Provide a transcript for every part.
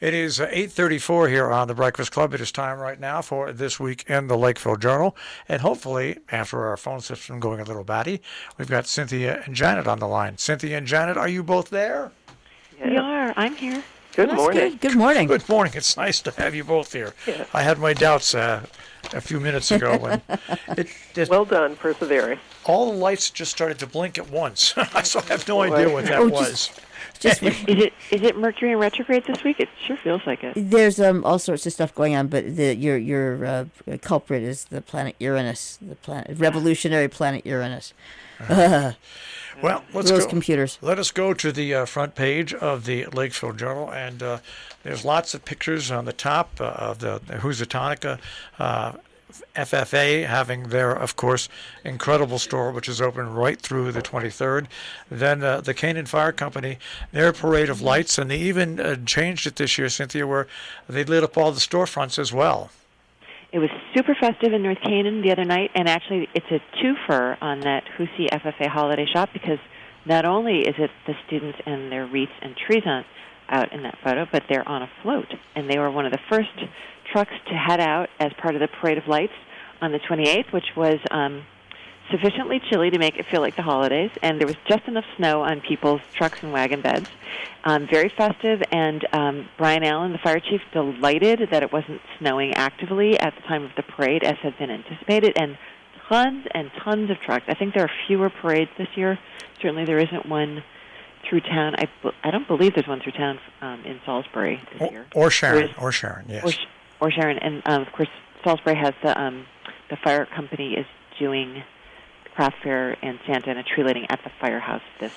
It is 8:34 here on the Breakfast Club. It is time right now for This Week in the Lakeville Journal. And hopefully, after our phone system going a little batty, we've got Cynthia and Janet on the line. Cynthia and Janet, are you both there? Yeah. We are. I'm here. Good morning. Good morning. Good morning. It's nice to have you both here. Yeah. I had my doubts a few minutes ago when well done, persevering. All the lights just started to blink at once. So I have no idea what that was. Is it Mercury in retrograde this week? It sure feels like it. There's all sorts of stuff going on, but your culprit is the planet Uranus, the revolutionary planet Uranus. Well, let's Those go. Computers. Let us go to the front page of the Lakeville Journal, and there's lots of pictures on the top of the Housatonica FFA having their, of course, incredible store, which is open right through the 23rd. Then the Canaan Fire Company, their parade of lights, and they even changed it this year, Cynthia, where they lit up all the storefronts as well. It was super festive in North Canaan the other night, and actually it's a twofer on that Husi FFA holiday shop because not only is it the students and their wreaths and trees out in that photo, but they're on a float, and they were one of the first trucks to head out as part of the Parade of Lights on the 28th, which was sufficiently chilly to make it feel like the holidays, and there was just enough snow on people's trucks and wagon beds. Very festive, and Brian Allen, the fire chief, delighted that it wasn't snowing actively at the time of the parade as had been anticipated, and tons of trucks. I think there are fewer parades this year. Certainly there isn't one through town. I don't believe there's one through town in Salisbury this year. Or Sharon, yes. Or Sharon, and of course Salisbury has the fire company is doing craft fair and Santa and a tree lighting at the firehouse this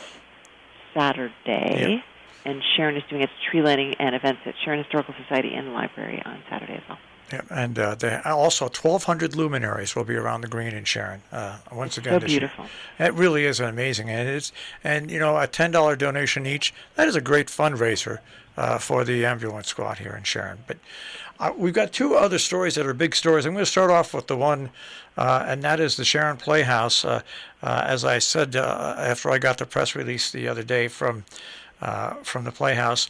Saturday, and Sharon is doing its tree lighting and events at Sharon Historical Society in the library on Saturday as well. Yeah, and also 1,200 luminaries will be around the green in Sharon once again. So this beautiful. Year. It really is amazing, and a $10 donation each. That is a great fundraiser for the ambulance squad here in Sharon. But we've got two other stories that are big stories. I'm going to start off with the one, and that is the Sharon Playhouse. As I said after I got the press release the other day from the Playhouse,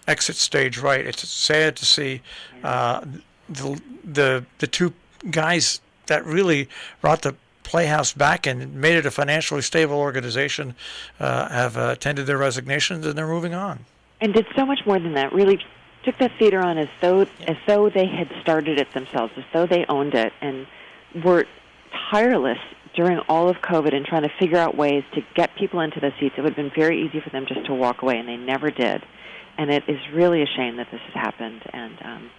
exit stage right. It's sad to see the two guys that really brought the Playhouse back and made it a financially stable organization have tendered their resignations, and they're moving on. And did so much more than that. Really took that theater on as though they had started it themselves, as though they owned it, and were tireless during all of COVID and trying to figure out ways to get people into the seats. It would have been very easy for them just to walk away, and they never did. And it is really a shame that this has happened. And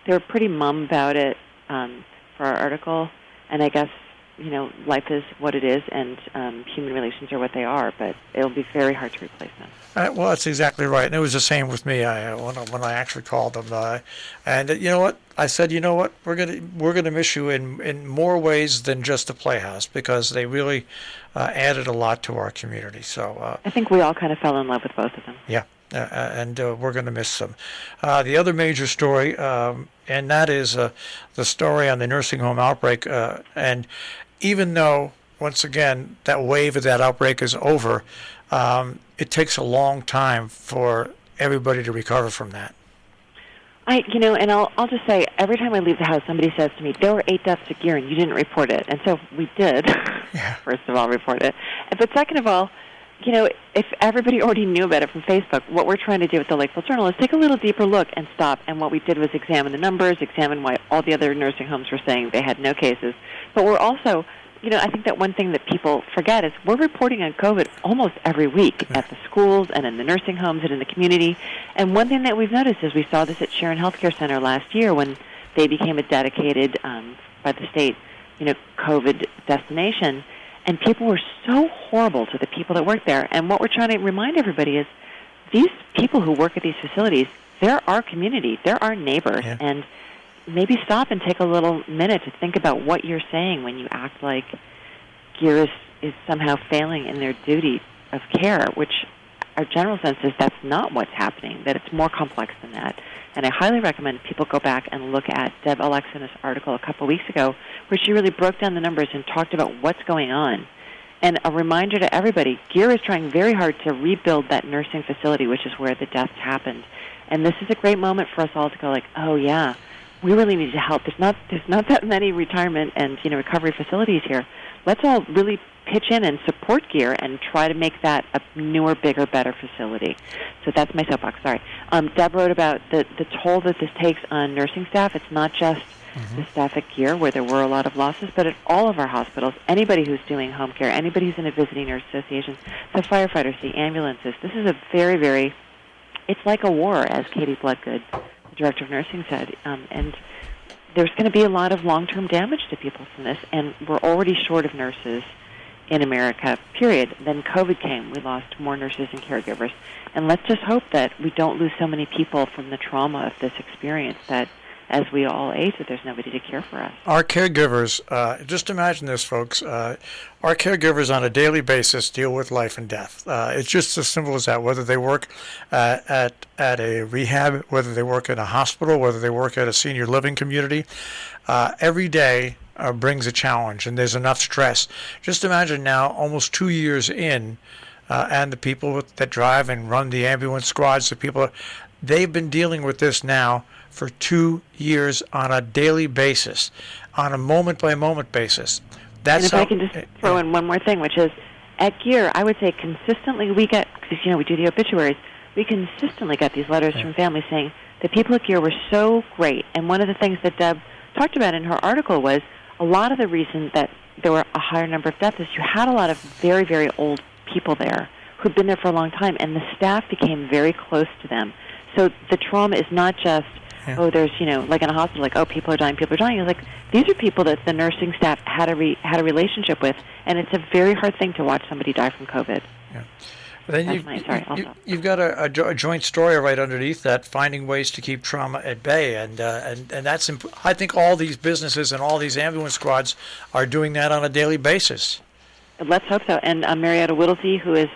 they were pretty mum about it for our article. And I guess, life is what it is, and human relations are what they are. But it'll be very hard to replace them. Well, that's exactly right. And it was the same with me when I actually called them. And you know what? I said, you know what? We're gonna miss you in more ways than just the Playhouse, because they really added a lot to our community. So I think we all kind of fell in love with both of them. Yeah. And we're going to miss them. The other major story, and that is the story on the nursing home outbreak. And even though, once again, that wave of that outbreak is over, it takes a long time for everybody to recover from that. And I'll just say, every time I leave the house, somebody says to me, there were 8 deaths at Gear and you didn't report it. And so we did, first of all, report it. But second of all, if everybody already knew about it from Facebook, what we're trying to do with the Lakeville Journal is take a little deeper look and stop. And what we did was examine the numbers, examine why all the other nursing homes were saying they had no cases. But we're also, I think that one thing that people forget is we're reporting on COVID almost every week at the schools and in the nursing homes and in the community. And one thing that we've noticed is we saw this at Sharon Healthcare Center last year when they became a dedicated, by the state, COVID destination. And people were so horrible to the people that work there. And what we're trying to remind everybody is these people who work at these facilities, they're our community. They're our neighbors. Yeah. And maybe stop and take a little minute to think about what you're saying when you act like Gear is somehow failing in their duty of care, which our general sense is that's not what's happening, that it's more complex than that. And I highly recommend people go back and look at Deb Alexina's article a couple weeks ago where she really broke down the numbers and talked about what's going on. And a reminder to everybody, Gear is trying very hard to rebuild that nursing facility, which is where the deaths happened. And this is a great moment for us all to go like, oh, yeah, we really need to help. There's not that many retirement and recovery facilities here. Let's all really pitch in and support gear and try to make that a newer, bigger, better facility. So that's my soapbox. Sorry. Deb wrote about the toll that this takes on nursing staff. It's not just the staff at Gear, where there were a lot of losses, but at all of our hospitals, anybody who's doing home care, anybody who's in a visiting nurse association, the firefighters, the ambulances. This is a very, very, it's like a war, as Katie Bloodgood, the director of nursing, said. And there's going to be a lot of long-term damage to people from this, and we're already short of nurses in America, period. Then COVID came. We lost more nurses and caregivers. And let's just hope that we don't lose so many people from the trauma of this experience that as we all age, that there's nobody to care for us. Our caregivers, just imagine this, folks, our caregivers on a daily basis deal with life and death. It's just as simple as that, whether they work at a rehab, whether they work in a hospital, whether they work at a senior living community. Every day brings a challenge, and there's enough stress. Just imagine now, almost 2 years in, and the people that drive and run the ambulance squads, the people, they've been dealing with this now for 2 years on a daily basis, on a moment-by-moment basis. That's and if I can just throw in one more thing, which is, at Gear, I would say consistently we get, because we do the obituaries, we consistently get these letters from families saying the people at Gear were so great. And one of the things that Deb talked about in her article was a lot of the reason that there were a higher number of deaths is you had a lot of very, very old people there who'd been there for a long time, and the staff became very close to them. So the trauma is not just, there's, like in a hospital, like, people are dying. It's like, these are people that the nursing staff had a relationship with, and it's a very hard thing to watch somebody die from COVID. Yeah. But then you've got a joint story right underneath that, finding ways to keep trauma at bay, and that's I think all these businesses and all these ambulance squads are doing that on a daily basis. Let's hope so. And Marietta Whittlesey, who is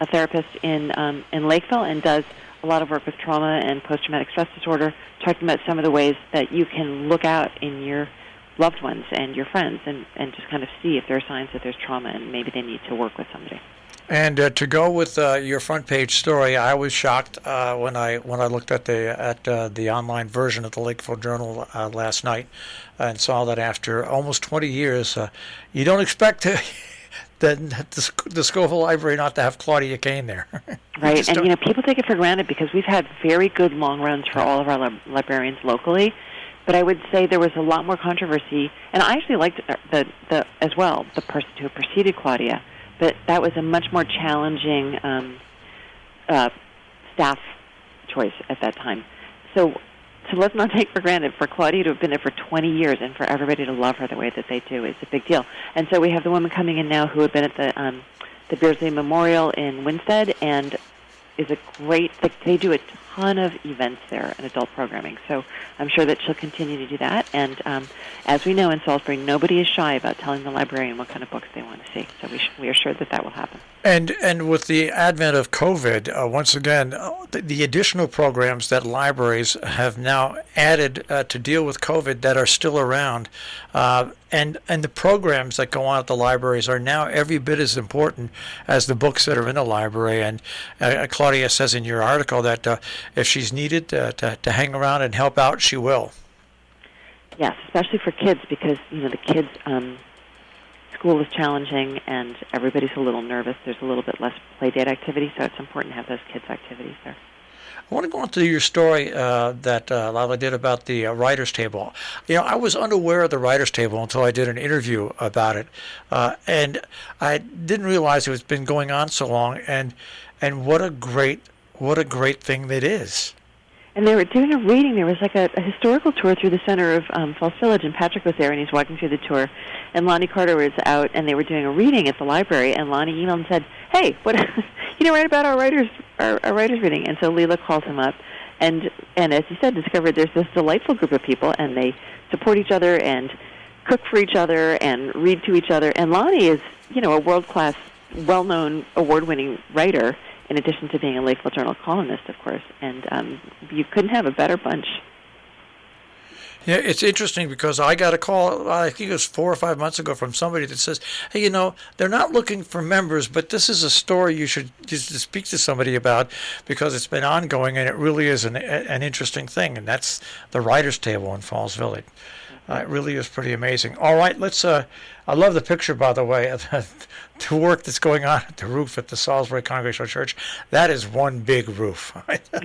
a therapist in Lakeville and does a lot of work with trauma and post-traumatic stress disorder, talking about some of the ways that you can look out in your loved ones and your friends and just kind of see if there are signs that there's trauma and maybe they need to work with somebody. And to go with your front page story, I was shocked when I looked at the online version of the Lakeville Journal last night and saw that after almost 20 years, you don't expect the Scoville Library not to have Claudia Kane there. Right, and people take it for granted because we've had very good long runs for all of our librarians locally. But I would say there was a lot more controversy, and I actually liked the as well, the person who preceded Claudia. But that was a much more challenging staff choice at that time. So let's not take for granted for Claudia to have been there for 20 years and for everybody to love her the way that they do is a big deal. And so we have the woman coming in now who had been at the Beardsley Memorial in Winstead and is a great, they do a ton of events there and adult programming. So I'm sure that she'll continue to do that. And as we know in Salisbury, nobody is shy about telling the librarian what kind of books they want to see. So we are sure that will happen. And with the advent of COVID, once again, the additional programs that libraries have now added to deal with COVID that are still around, and the programs that go on at the libraries are now every bit as important as the books that are in the library. And Claudia says in your article that if she's needed to hang around and help out, she will. Yes, especially for kids because, the kids... school is challenging and everybody's a little nervous. There's a little bit less play date activity, so it's important to have those kids' activities there. I want to go on to your story that Lila did about the writer's table. I was unaware of the writer's table until I did an interview about it, and I didn't realize it was been going on so long. And what a great thing that is. And they were doing a reading. There was like a historical tour through the center of Falls Village, and Patrick was there, and he's walking through the tour. And Lonnie Carter was out, and they were doing a reading at the library. And Lonnie emailed and said, "Hey, what? Write about our writers reading." And so Leela called him up, and as he said, discovered there's this delightful group of people, and they support each other and cook for each other and read to each other. And Lonnie is, a world-class, well-known, award-winning writer. In addition to being a Lakeville Journal columnist, of course, and you couldn't have a better bunch. Yeah, it's interesting because I got a call, I think it was 4 or 5 months ago, from somebody that says, hey, they're not looking for members, but this is a story you should just speak to somebody about because it's been ongoing and it really is an interesting thing. And that's the Writers' Table in Falls Village. It really is pretty amazing. All right, let's. I love the picture, by the way, of the work that's going on at the roof at the Salisbury Congregational Church. That is one big roof.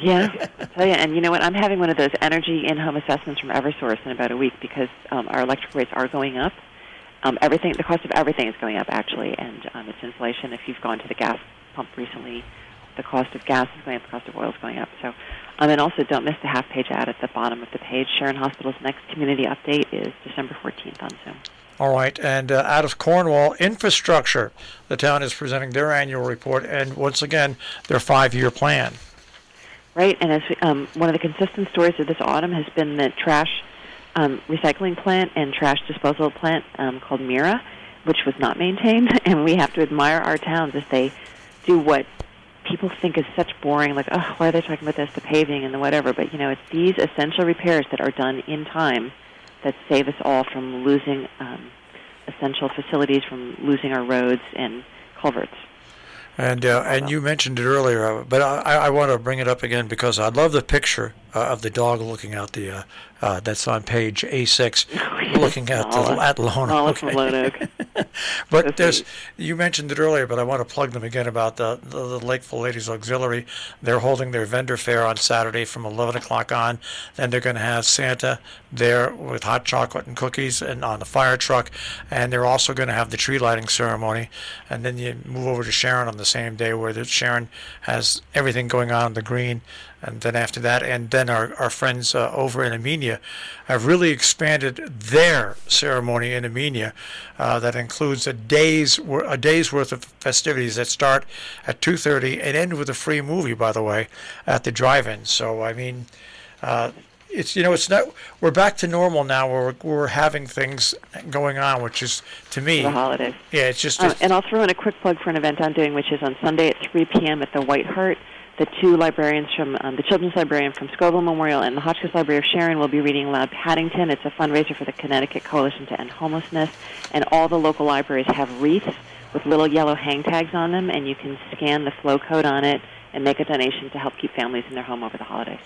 Yeah, I tell you. And you know what? I'm having one of those energy in-home assessments from Eversource in about a week because our electric rates are going up. The cost of everything is going up, actually, and it's inflation. If you've gone to the gas pump recently, the cost of gas is going up, the cost of oil is going up. So, and also don't miss the half-page ad at the bottom of the page. Sharon Hospital's next community update is December 14th on Zoom. All right, and out of Cornwall, Infrastructure, the town is presenting their annual report and, once again, their 5-year plan. Right, and as one of the consistent stories of this autumn has been the trash recycling plant and trash disposal plant called Mira, which was not maintained, and we have to admire our towns as they do what people think is such boring, like, oh, why are they talking about this, the paving and the whatever, but, it's these essential repairs that are done in time that save us all from losing essential facilities, from losing our roads and culverts. And you mentioned it earlier, but I want to bring it up again because I love the picture of the dog looking out the that's on page A6, looking at Lone Oak. From Lone Oak. But you mentioned it earlier, but I want to plug them again about the Lakeville Ladies Auxiliary. They're holding their vendor fair on Saturday from 11 o'clock on. Then they're going to have Santa there with hot chocolate and cookies and on the fire truck. And they're also going to have the tree lighting ceremony. And then you move over to Sharon on the same day where Sharon has everything going on the green. And then after that, and then our friends over in Amenia have really expanded their ceremony in Amenia that includes a day's worth of festivities that start at 2:30 and end with a free movie, by the way, at the drive-in. So I mean, it's not. We're back to normal now. Where we're having things going on, which is to me the holidays. Yeah, it's just. And I'll throw in a quick plug for an event I'm doing, which is on Sunday at 3 p.m. at the White Hart. The two librarians from the Children's Librarian from Scoville Memorial and the Hotchkiss Library of Sharon will be reading aloud Paddington. It's a fundraiser for the Connecticut Coalition to End Homelessness, and all the local libraries have wreaths with little yellow hang tags on them, and you can scan the flow code on it and make a donation to help keep families in their home over the holidays.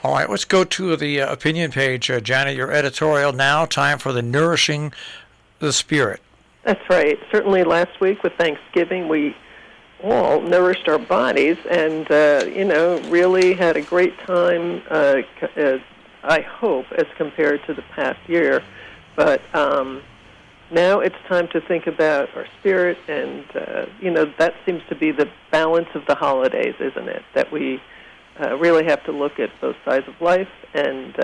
All right, let's go to the opinion page. Janet, your editorial now. Time for the Nourishing the Spirit. That's right. Certainly last week with Thanksgiving, we all nourished our bodies and, really had a great time, I hope, as compared to the past year. But now it's time to think about our spirit, and, that seems to be the balance of the holidays, isn't it? That we really have to look at both sides of life and,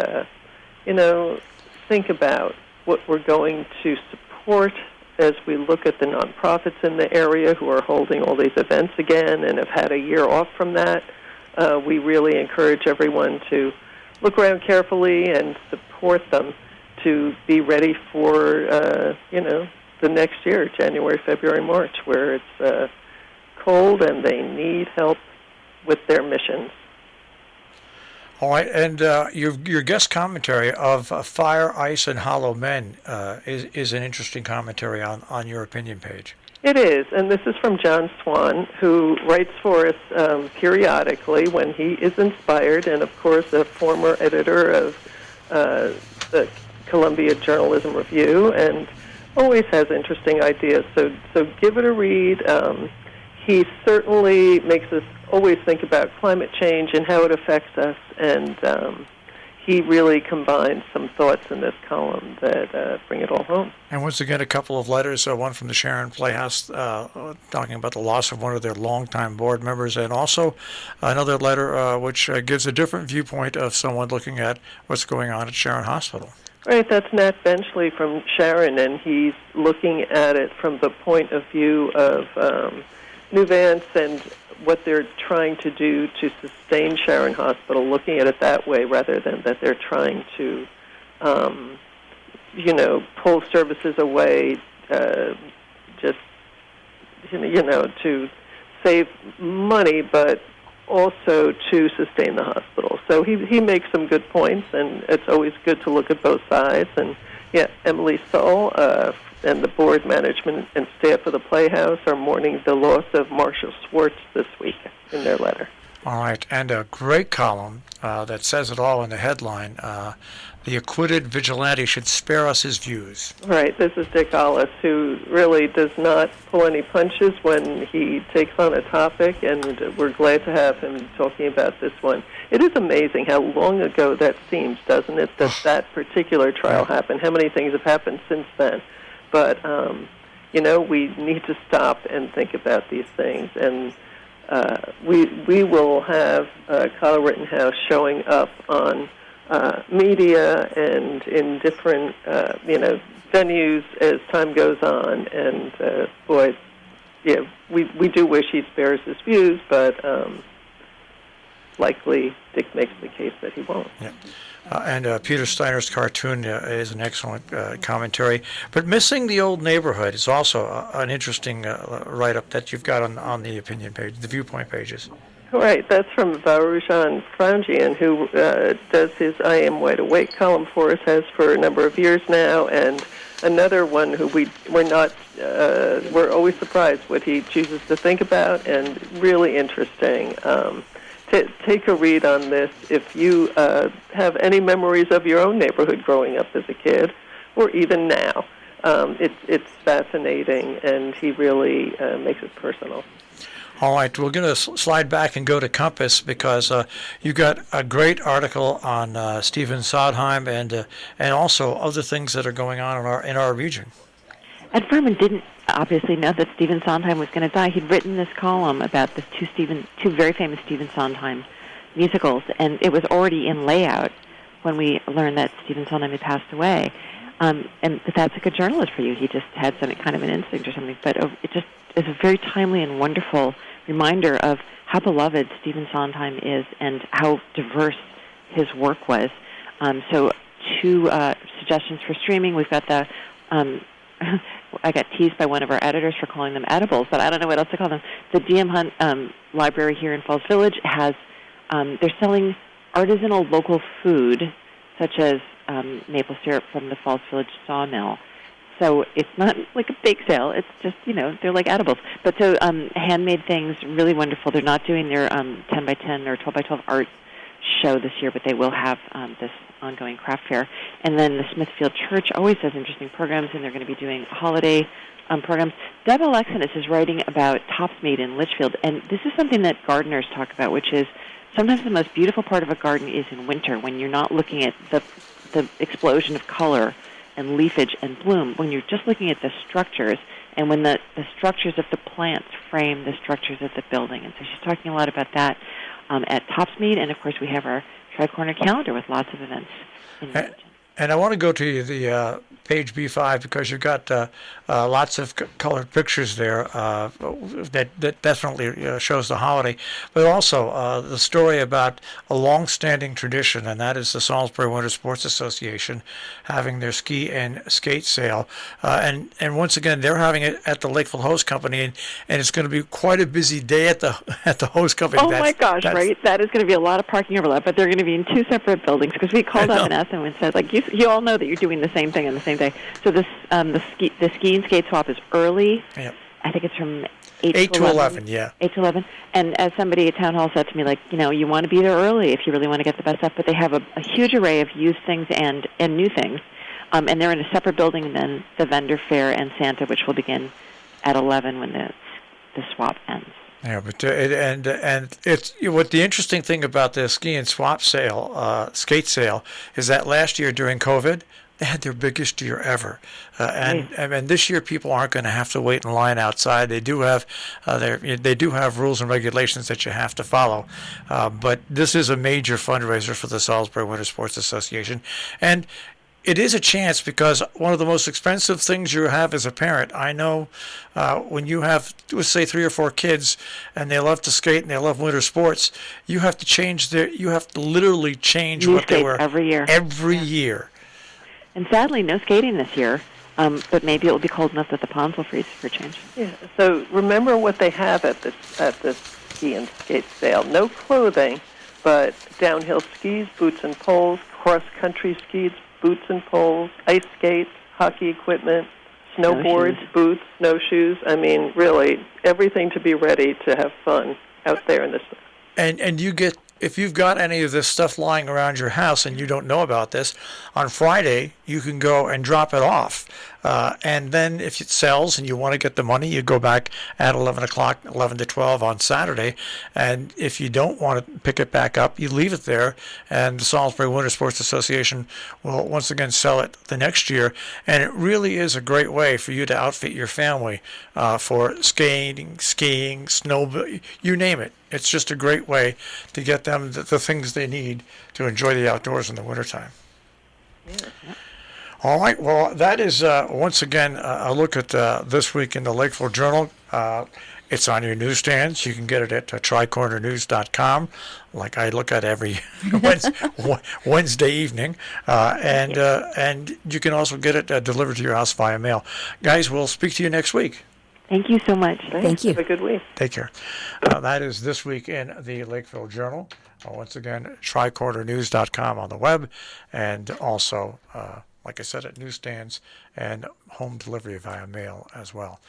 think about what we're going to support as we look at the nonprofits in the area who are holding all these events again and have had a year off from that. We really encourage everyone to look around carefully and support them to be ready for, the next year, January, February, March, where it's cold and they need help with their missions. All right, and your guest commentary of Fire, Ice, and Hollow Men is an interesting commentary on your opinion page. It is, and this is from John Swan, who writes for us periodically when he is inspired, and of course a former editor of the Columbia Journalism Review, and always has interesting ideas. So give it a read. He certainly makes us always think about climate change and how it affects us, and he really combines some thoughts in this column that bring it all home. And once again, a couple of letters, one from the Sharon Playhouse talking about the loss of one of their longtime board members, and also another letter which gives a different viewpoint of someone looking at what's going on at Sharon Hospital. Right, that's Nat Benchley from Sharon, and he's looking at it from the point of view of Nuvance and what they're trying to do to sustain Sharon Hospital, looking at it that way rather than that they're trying to, pull services away just, to save money, but also to sustain the hospital. So he makes some good points, and it's always good to look at both sides. And yeah, Emily Sull and the board management and staff of the Playhouse are mourning the loss of Marshall Swartz this week in their letter. All right, and a great column that says it all in the headline. The acquitted vigilante should spare us his views. Right, this is Dick Ollis, who really does not pull any punches when he takes on a topic, and we're glad to have him talking about this one. It is amazing how long ago that seems, doesn't it, that particular trial happened. How many things have happened since then? But, we need to stop and think about these things, and we will have Kyle Rittenhouse showing up on media and in different, venues as time goes on. And, we do wish he spares his views, but likely Dick makes the case that he won't. Yeah. And Peter Steiner's cartoon is an excellent commentary. But Missing the Old Neighborhood is also an interesting write-up that you've got on the opinion page, the viewpoint pages. Right, that's from Varujan Frangian, who does his I Am Wide Awake column for us, has for a number of years now, and another one who we're always surprised what he chooses to think about, and really interesting. Take a read on this if you have any memories of your own neighborhood growing up as a kid, or even now. It's fascinating, and he really makes it personal. All right, we're going to slide back and go to Compass because you got a great article on Stephen Sondheim and also other things that are going on in our region. Ed Furman didn't obviously know that Stephen Sondheim was going to die. He'd written this column about the two very famous Stephen Sondheim musicals, and it was already in layout when we learned that Stephen Sondheim had passed away. But that's a good journalist for you. He just had some kind of an instinct or something. But it just is a very timely and wonderful reminder of how beloved Stephen Sondheim is and how diverse his work was. So two suggestions for streaming. We've got the... I got teased by one of our editors for calling them edibles, but I don't know what else to call them. The D.M. Hunt Library here in Falls Village has, they're selling artisanal local food, such as maple syrup from the Falls Village sawmill. So it's not like a bake sale. It's just, they're like edibles. But so handmade things, really wonderful. They're not doing their 10 by 10 or 12 by 12 art show this year, but they will have this ongoing craft fair. And then the Smithfield Church always does interesting programs, and they're going to be doing holiday programs. Deb Alexis is writing about Topsmead in Litchfield, and this is something that gardeners talk about, which is sometimes the most beautiful part of a garden is in winter, when you're not looking at the explosion of color and leafage and bloom, when you're just looking at the structures, and when the structures of the plants frame the structures of the building. And so she's talking a lot about that at Topsmead, and of course we have our Tri-Corner calendar with lots of events in the region. And I want to go to the page B5 because you've got lots of colored pictures there that definitely shows the holiday, but also the story about a long-standing tradition, and that is the Salisbury Winter Sports Association having their ski and skate sale. And once again, they're having it at the Lakeville Host Company, and it's going to be quite a busy day at the Host Company. Oh, my gosh, right? That is going to be a lot of parking overlap, but they're going to be in two separate buildings because we called up and asked them and said, you all know that you're doing the same thing on the same day. So this the ski and skate swap is early. Yep. I think it's from 8 to 11, yeah. 8 to 11. And as somebody at Town Hall said to me, you want to be there early if you really want to get the best stuff. But they have a huge array of used things and new things. And they're in a separate building than the vendor fair and Santa, which will begin at 11 when the swap ends. Yeah, but it's what the interesting thing about the ski and swap sale, skate sale, is that last year during COVID, they had their biggest year ever, and this year people aren't going to have to wait in line outside. They do have rules and regulations that you have to follow, but this is a major fundraiser for the Salisbury Winter Sports Association, and it is a chance because one of the most expensive things you have as a parent, I know when you have, let's say, 3 or 4 kids and they love to skate and they love winter sports, you have to literally change New what they were every year. Every year. And sadly, no skating this year, but maybe it will be cold enough that the ponds will freeze for a change. Yeah. So remember what they have at this ski and skate sale. No clothing, but downhill skis, boots and poles, cross-country skis, boots and poles, ice skates, hockey equipment, snowboards, boots, snowshoes. I mean, really, everything to be ready to have fun out there in the snow. And you get, if you've got any of this stuff lying around your house and you don't know about this, on Friday you can go and drop it off. And then if it sells and you want to get the money, you go back at 11 o'clock, 11 to 12 on Saturday. And if you don't want to pick it back up, you leave it there. And the Salisbury Winter Sports Association will once again sell it the next year. And it really is a great way for you to outfit your family for skating, snow, you name it. It's just a great way to get them the things they need to enjoy the outdoors in the wintertime. Yeah. All right. Well, that is, once again, a look at This Week in the Lakeville Journal. It's on your newsstands. You can get it at tricornernews.com, like I look at every Wednesday evening. And you can also get it delivered to your house via mail. Guys, we'll speak to you next week. Thank you so much. Thank you. Have a good week. Take care. That is This Week in the Lakeville Journal. Once again, tricornernews.com on the web, and also, like I said, at newsstands and home delivery via mail as well.